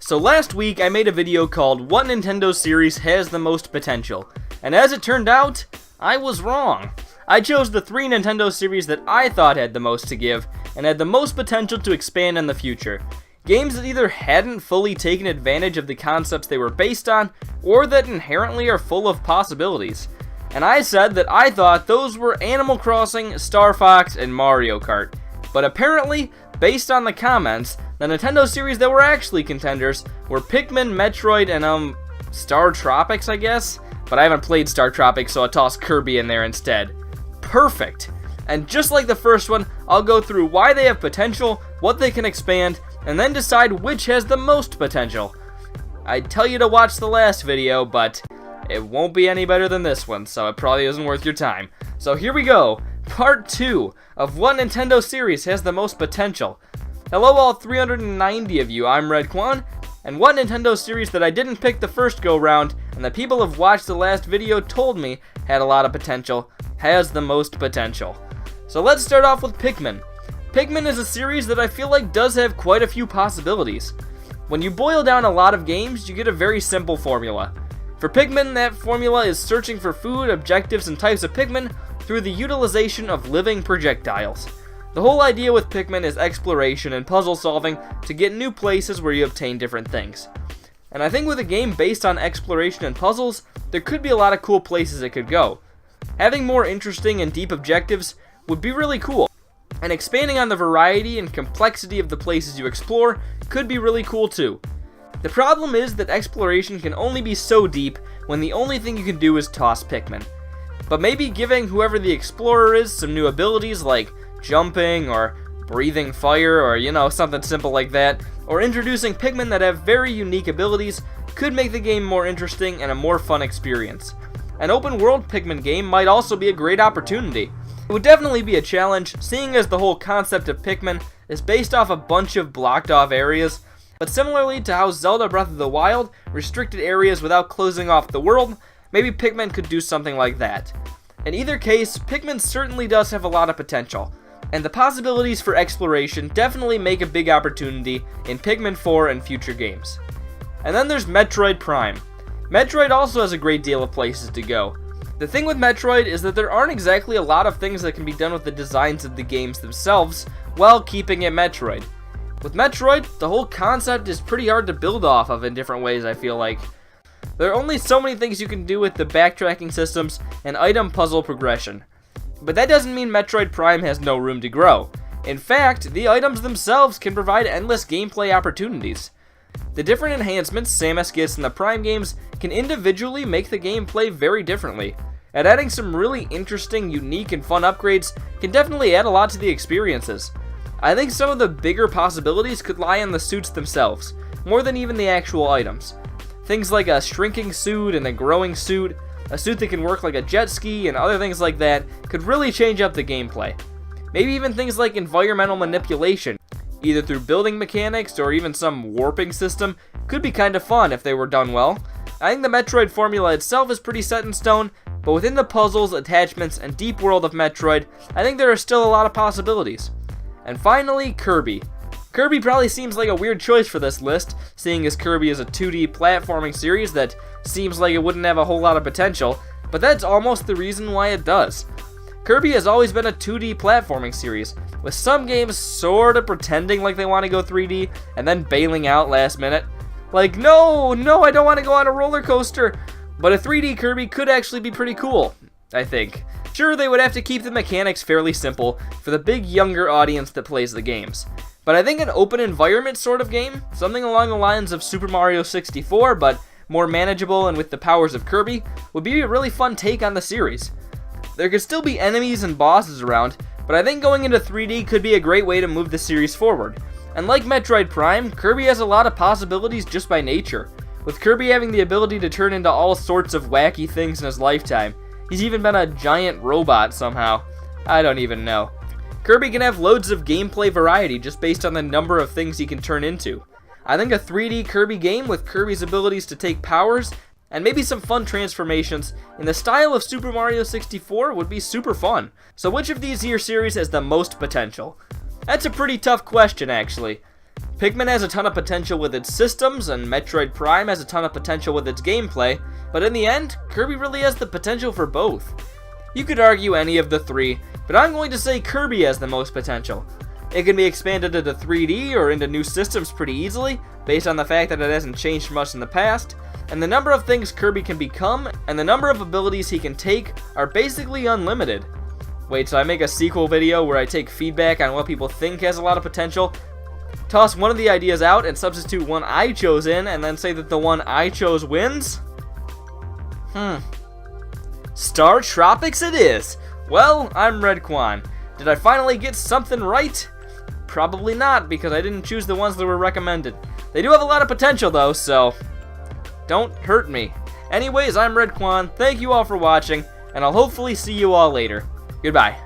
So last week I made a video called What Nintendo Series Has the Most Potential, and as it turned out, I was wrong. I chose the 3 Nintendo series that I thought had the most to give, and had the most potential to expand in the future. Games that either hadn't fully taken advantage of the concepts they were based on, or that inherently are full of possibilities. And I said that I thought those were Animal Crossing, Star Fox, and Mario Kart. But apparently, based on the comments, the Nintendo series that were actually contenders were Pikmin, Metroid, and Star Tropics, I guess? But I haven't played Star Tropics, so I'll toss Kirby in there instead. Perfect! And just like the first one, I'll go through why they have potential, what they can expand, and then decide which has the most potential. I'd tell you to watch the last video, but it won't be any better than this one, so it probably isn't worth your time. So here we go, part 2 of what Nintendo series has the most potential. Hello all 390 of you, I'm Redkwan, and what Nintendo series that I didn't pick the first go round, and the people who've watched the last video told me had a lot of potential, has the most potential. So let's start off with Pikmin. Pikmin is a series that I feel like does have quite a few possibilities. When you boil down a lot of games, you get a very simple formula. For Pikmin, that formula is searching for food, objectives, and types of Pikmin through the utilization of living projectiles. The whole idea with Pikmin is exploration and puzzle solving to get new places where you obtain different things. And I think with a game based on exploration and puzzles, there could be a lot of cool places it could go. Having more interesting and deep objectives would be really cool. And expanding on the variety and complexity of the places you explore could be really cool too. The problem is that exploration can only be so deep when the only thing you can do is toss Pikmin. But maybe giving whoever the explorer is some new abilities like jumping or breathing fire or something simple like that, or introducing Pikmin that have very unique abilities could make the game more interesting and a more fun experience. An open world Pikmin game might also be a great opportunity. It would definitely be a challenge, seeing as the whole concept of Pikmin is based off a bunch of blocked off areas, but similarly to how Zelda Breath of the Wild restricted areas without closing off the world, maybe Pikmin could do something like that. In either case, Pikmin certainly does have a lot of potential, and the possibilities for exploration definitely make a big opportunity in Pikmin 4 and future games. And then there's Metroid Prime. Metroid also has a great deal of places to go. The thing with Metroid is that there aren't exactly a lot of things that can be done with the designs of the games themselves while keeping it Metroid. With Metroid, the whole concept is pretty hard to build off of in different ways, I feel like. There are only so many things you can do with the backtracking systems and item puzzle progression. But that doesn't mean Metroid Prime has no room to grow. In fact, the items themselves can provide endless gameplay opportunities. The different enhancements Samus gets in the Prime games can individually make the game play very differently, and adding some really interesting, unique, and fun upgrades can definitely add a lot to the experiences. I think some of the bigger possibilities could lie in the suits themselves, more than even the actual items. Things like a shrinking suit and a growing suit, a suit that can work like a jet ski, and other things like that could really change up the gameplay. Maybe even things like environmental manipulation, either through building mechanics or even some warping system, could be kind of fun if they were done well. I think the Metroid formula itself is pretty set in stone, but within the puzzles, attachments, and deep world of Metroid, I think there are still a lot of possibilities. And finally, Kirby. Kirby probably seems like a weird choice for this list, seeing as Kirby is a 2D platforming series that seems like it wouldn't have a whole lot of potential, but that's almost the reason why it does. Kirby has always been a 2D platforming series, with some games sorta pretending like they want to go 3D, and then bailing out last minute. Like, no, I don't want to go on a roller coaster! But a 3D Kirby could actually be pretty cool, I think. Sure, they would have to keep the mechanics fairly simple for the big younger audience that plays the games. But I think an open environment sort of game, something along the lines of Super Mario 64, but more manageable and with the powers of Kirby, would be a really fun take on the series. There could still be enemies and bosses around, but I think going into 3D could be a great way to move the series forward. And like Metroid Prime, Kirby has a lot of possibilities just by nature, with Kirby having the ability to turn into all sorts of wacky things in his lifetime. He's even been a giant robot somehow. I don't even know. Kirby can have loads of gameplay variety just based on the number of things he can turn into. I think a 3D Kirby game with Kirby's abilities to take powers and maybe some fun transformations in the style of Super Mario 64 would be super fun. So which of these here series has the most potential? That's a pretty tough question actually. Pikmin has a ton of potential with its systems, and Metroid Prime has a ton of potential with its gameplay, but in the end, Kirby really has the potential for both. You could argue any of the three, but I'm going to say Kirby has the most potential. It can be expanded into 3D or into new systems pretty easily, based on the fact that it hasn't changed much in the past, and the number of things Kirby can become, and the number of abilities he can take, are basically unlimited. Wait till I make a sequel video where I take feedback on what people think has a lot of potential, toss one of the ideas out and substitute one I chose in, and then say that the one I chose wins? Star Tropics it is! Well, I'm Redkwan. Did I finally get something right? Probably not, because I didn't choose the ones that were recommended. They do have a lot of potential though, so don't hurt me. Anyways, I'm Redkwan, thank you all for watching, and I'll hopefully see you all later. Goodbye.